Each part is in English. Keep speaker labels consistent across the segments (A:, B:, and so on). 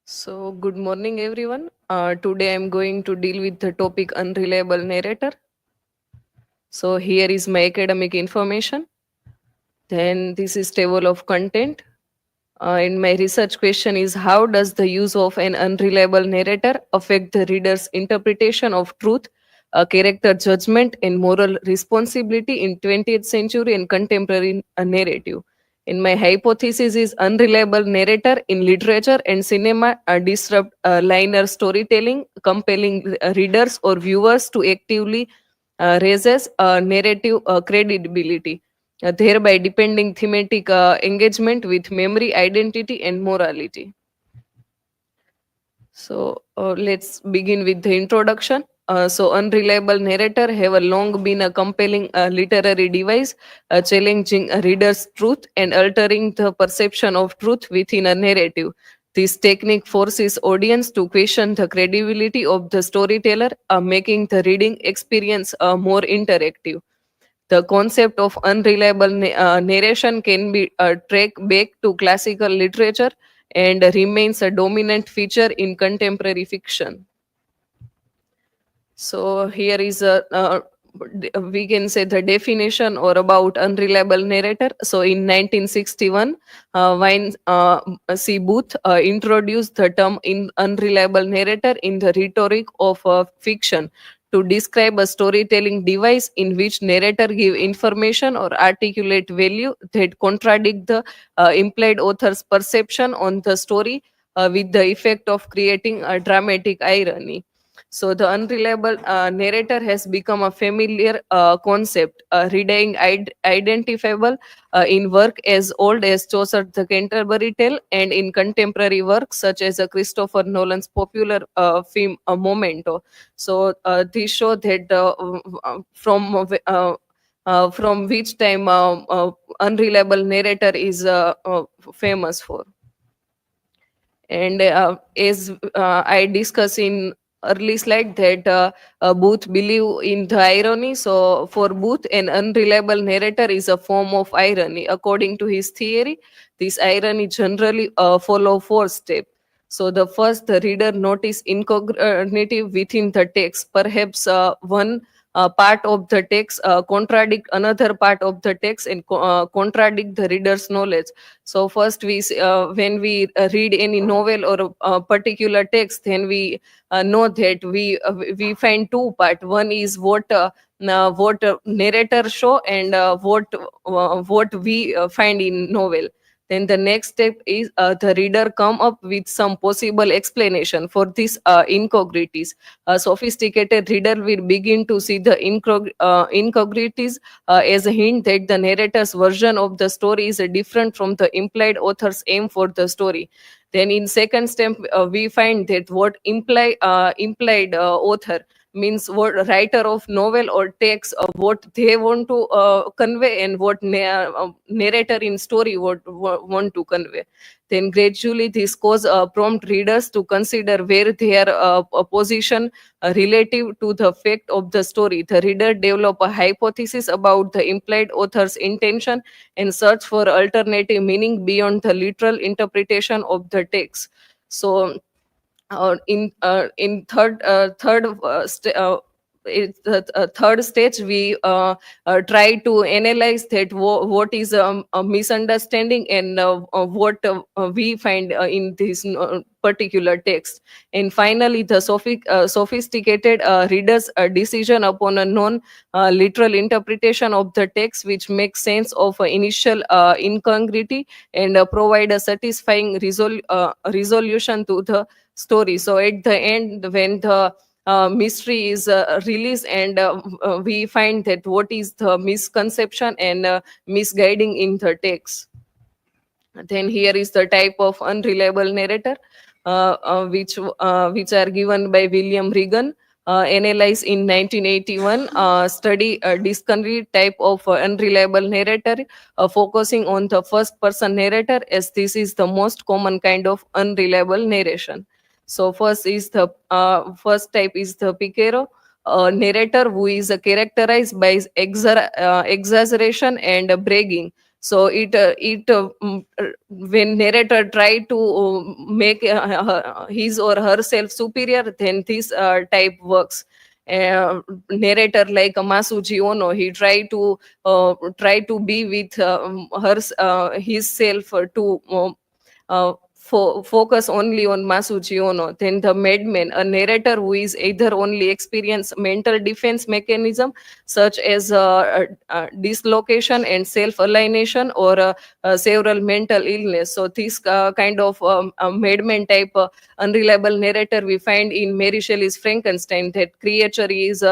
A: Good morning, everyone. Today, I'm going to deal with the topic unreliable narrator. So, here is my academic information. Then, this is table of content. And my research question is, how does the use of an unreliable narrator affect the reader's interpretation of truth, character judgment, and moral responsibility in 20th century and contemporary narrative? In my hypothesis is unreliable narrator in literature and cinema disrupt liner storytelling, compelling readers or viewers to actively raises narrative credibility, thereby depending thematic engagement with memory, identity, and morality. Let's begin with the introduction. Unreliable narrator have a long been a compelling literary device, challenging a reader's truth and altering the perception of truth within a narrative. This technique forces audience to question the credibility of the storyteller, making the reading experience more interactive. The concept of unreliable narration can be tracked back to classical literature and remains a dominant feature in contemporary fiction. So here is we can say the definition or about unreliable narrator. So in 1961, Wine C. Booth introduced the term in unreliable narrator in the rhetoric of fiction to describe a storytelling device in which narrator give information or articulate value that contradict the implied author's perception on the story, with the effect of creating a dramatic irony. So the unreliable narrator has become a familiar concept, reading identifiable in work as old as Chaucer the Canterbury Tale and in contemporary works such as Christopher Nolan's popular film Memento. This show that from which time unreliable narrator is famous for. And as I discussed in early slide that Booth believe in the irony. So for Booth, an unreliable narrator is a form of irony. According to his theory, this irony generally follow four steps. So the first, the reader notice incongruity within the text. Perhaps one part of the text contradict another part of the text and contradict the reader's knowledge. So first when we read any novel or a particular text, then we know that we find two part. One is what narrator show and what we find in novel. Then the next step is the reader come up with some possible explanation for these incongruities. A sophisticated reader will begin to see the incongruities as a hint that the narrator's version of the story is different from the implied author's aim for the story. Then in second step, we find that what implied author means what writer of novel or text what they want to convey and what narrator in story want to convey. Then gradually this cause prompt readers to consider where their position relative to the fact of the story. The reader develop a hypothesis about the implied author's intention and search for alternative meaning beyond the literal interpretation of the text. So in third stage we try to analyze that what is a misunderstanding and what we find in this particular text. And finally the sophisticated reader's decision upon a non literal interpretation of the text which makes sense of initial incongruity and provide a satisfying resolution to the story. So at the end, when the mystery is released and we find that what is the misconception and misguiding in the text. Then here is the type of unreliable narrator, which are given by William Regan. Analyzed in 1981, study a discrete type of unreliable narrator, focusing on the first person narrator as this is the most common kind of unreliable narration. So first type is the Picaro, a narrator who is characterized by exaggeration and bragging. So when narrator try to make his or herself superior, then this type works. Narrator like Masuji Ono, he try to be with his self to focus only on Masuji Ono. Then the madman, a narrator who is either only experience mental defense mechanism such as dislocation and self-alienation, or several mental illness. So this kind of madman type unreliable narrator we find in Mary Shelley's Frankenstein. That creature is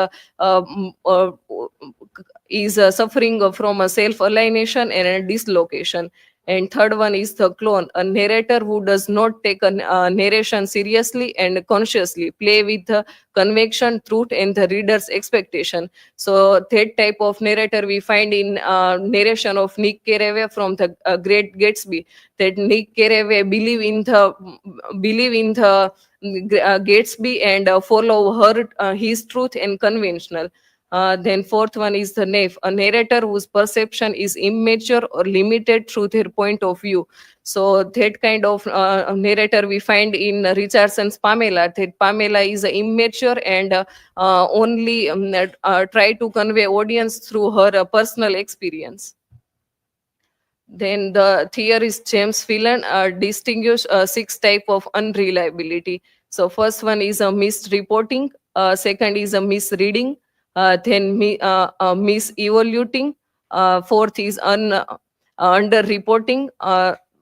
A: suffering from a self-alienation and a dislocation. And third one is the clone, a narrator who does not take a narration seriously and consciously play with the conviction, truth, and the reader's expectation. So that type of narrator we find in narration of Nick Carraway from the Great Gatsby. That Nick Carraway believe in the Gatsby and follow his truth and conventional. Then fourth one is the knave, a narrator whose perception is immature or limited through their point of view. So that kind of narrator we find in Richardson's Pamela. That Pamela is immature and only try to convey audience through her personal experience. Then the theorist James Phelan distinguished six type of unreliability. So first one is a misreporting, second is a misreading, misevaluating, fourth is under-reporting,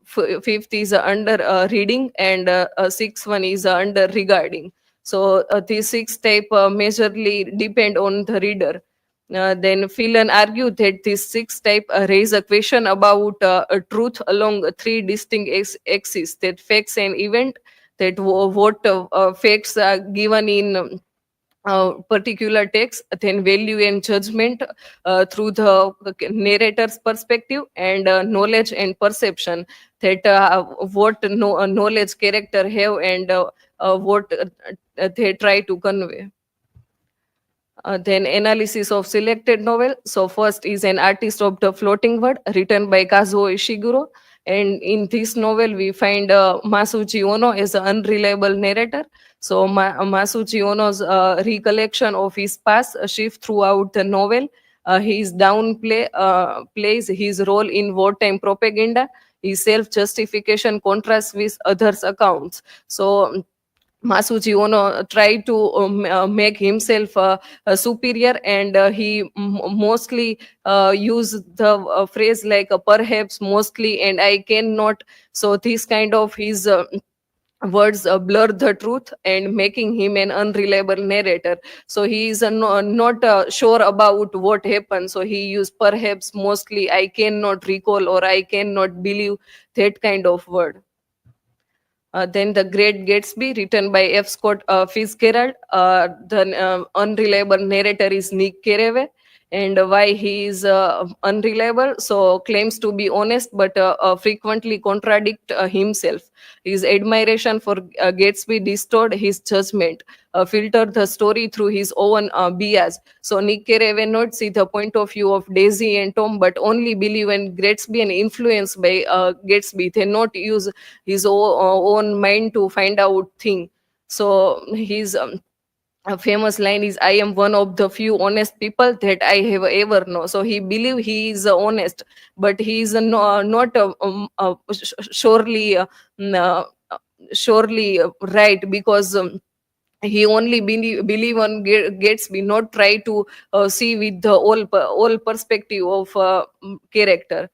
A: fifth is under-reading, and sixth one is under-regarding. So these six type majorly depend on the reader. Then Phelan argued that these six type raise a question about a truth along three distinct axes: that facts and event, that what facts are given in particular text, then value and judgment through the narrator's perspective, and knowledge and perception, that what knowledge character have, and what they try to convey. Then analysis of selected novel. So first is An Artist of the Floating World, written by Kazuo Ishiguro. And in this novel, we find Masuji Ono as an unreliable narrator. So Masuji Ono's recollection of his past shift throughout the novel. His plays his role in wartime propaganda. His self-justification contrasts with others' accounts. So Masuji Ono tried to make himself superior, and he mostly used the phrase like perhaps, mostly, and I cannot. So this kind of his words blur the truth and making him an unreliable narrator. So he is not sure about what happened. So he used perhaps, mostly, I cannot recall, or I cannot believe, that kind of word. Then The Great Gatsby, written by F. Scott Fitzgerald. The unreliable narrator is Nick Carraway. And why he is unreliable? So claims to be honest, but frequently contradict himself. His admiration for Gatsby distort his judgment, filter the story through his own bias. So Nick Carraway not see the point of view of Daisy and Tom, but only believe in Gatsby and influenced by Gatsby. They not use his own mind to find out thing. So his a famous line is, I am one of the few honest people that I have ever know. So he believe he is honest, but he is not surely surely right, because he only believe on Gatsby, not try to see with the all perspective of character.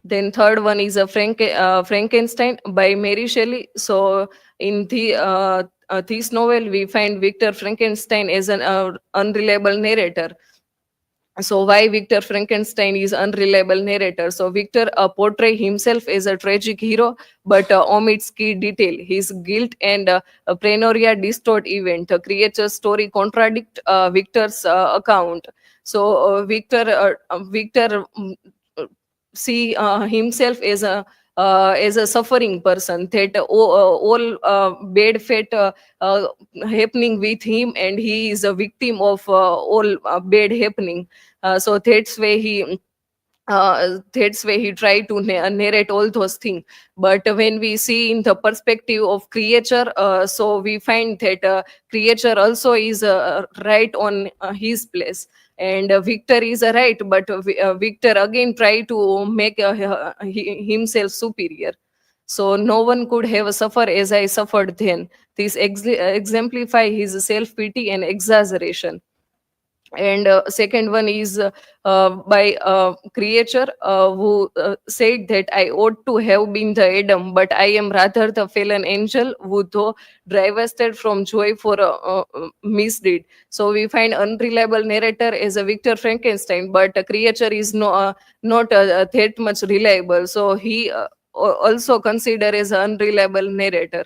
A: Then third one is a Frankenstein by Mary Shelley. So in this novel, we find Victor Frankenstein as an unreliable narrator. So why Victor Frankenstein is unreliable narrator? So Victor portray himself as a tragic hero, but omits key detail. His guilt and paranoia distort event. The creature's story contradict Victor's account. So Victor see himself as a suffering person, that all bad fate happening with him, and he is a victim of all bad happening. So that's why he that's why he tried to narrate all those things. But when we see in the perspective of creature, so we find that creature also is right on his place, and Victor is right, but Victor again try to make himself superior. So no one could have suffered as I suffered then. This exemplify his self pity and exaggeration. And second one is by creature who said that I ought to have been the Adam, but I am rather the fallen angel who though divested from joy for misdeed. So we find unreliable narrator as a Victor Frankenstein, but a creature is not that much reliable, so he also considered as an unreliable narrator.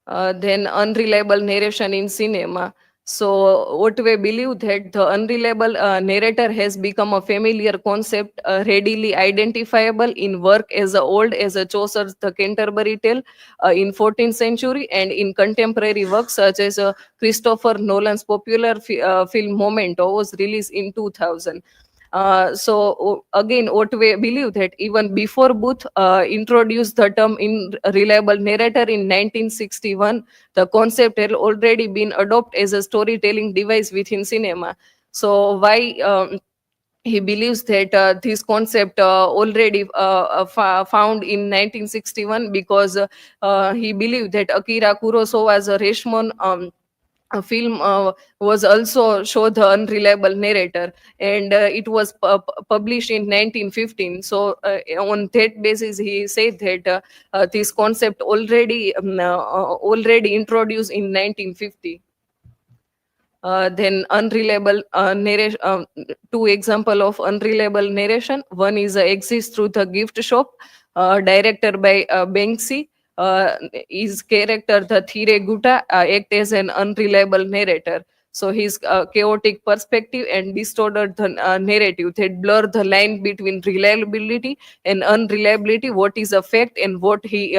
A: Then unreliable narration in cinema. So, what we believe that the unreliable narrator has become a familiar concept, readily identifiable in work as old as a Chaucer's The Canterbury Tale in 14th century, and in contemporary works such as Christopher Nolan's popular film Memento was released in 2000. Again, what we believe that even before Booth introduced the term in reliable narrator in 1961, the concept had already been adopted as a storytelling device within cinema. So why he believes that this concept already found in 1961, because he believed that Akira Kurosawa's Rashomon a film was also show the unreliable narrator, and it was published in 1915. So on that basis he said that this concept already introduced in 1950. Then unreliable narration. Two example of unreliable narration. One is exists through the gift shop, director by Banksy. His character, the Thire Guta, act as an unreliable narrator. So his chaotic perspective and distorted the narrative that blur the line between reliability and unreliability. What is a fact and what he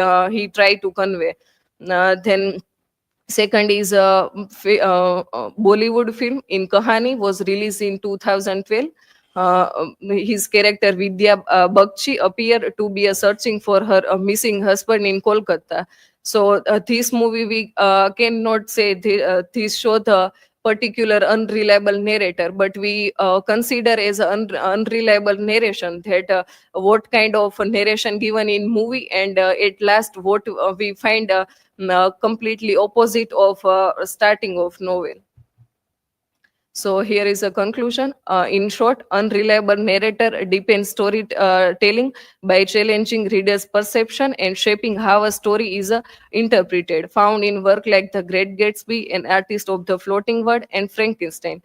A: tried to convey. Then second is a Bollywood film in Kahani was released in 2012. His character Vidya Bakshi appeared to be searching for her missing husband in Kolkata. So this movie we cannot say this show the particular unreliable narrator, but we consider as unreliable narration that what kind of narration given in movie, and at last what we find completely opposite of starting of novel. So here is a conclusion. In short, unreliable narrator depends storytelling by challenging readers' perception and shaping how a story is interpreted. Found in work like The Great Gatsby, An Artist of the Floating World, and Frankenstein.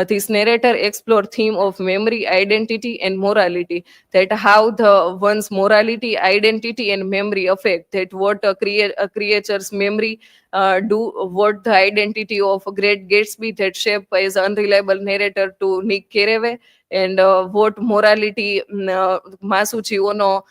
A: This narrator explore theme of memory, identity, and morality. That how the one's morality, identity, and memory affect that what a creature's memory do, what the identity of a Great Gatsby that shape as unreliable narrator to Nick Carraway, and what morality Masucci Ono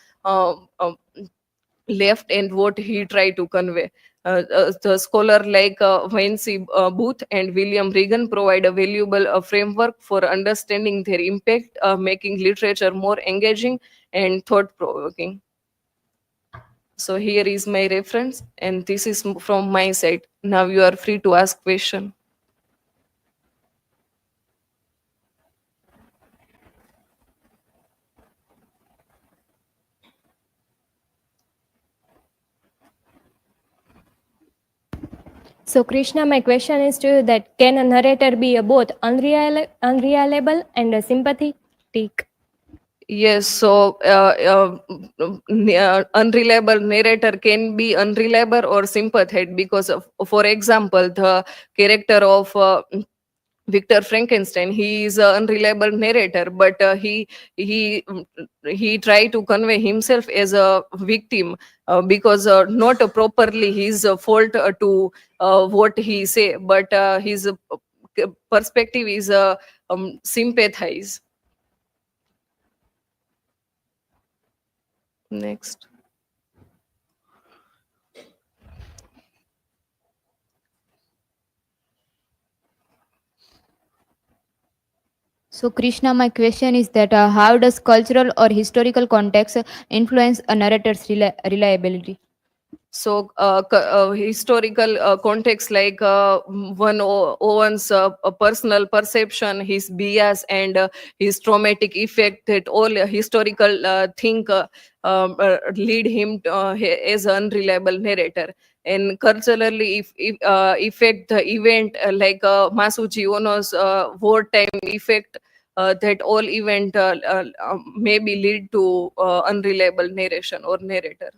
A: left and what he tried to convey. The scholar like Vinci Booth and William Regan provide a valuable framework for understanding their impact, making literature more engaging and thought provoking. So here is my reference, and this is from my side. Now you are free to ask question.
B: So, Krishna, my question is to you that can a narrator be a both unreliable and a sympathetic?
A: Yes, so unreliable narrator can be unreliable or sympathetic because, for example, the character of Victor Frankenstein, he is an unreliable narrator, but he tried to convey himself as a victim because not properly his fault to what he say, but his perspective is sympathize. Next.
C: So, Krishna, my question is that how does cultural or historical context influence a narrator's reliability?
A: So historical context, like one's a personal perception, his bias, and his traumatic effect, that all historical thing lead him as an unreliable narrator. And culturally, if affect the event, like Masuji Ono's wartime effect, that all event maybe lead to unreliable narration or narrator.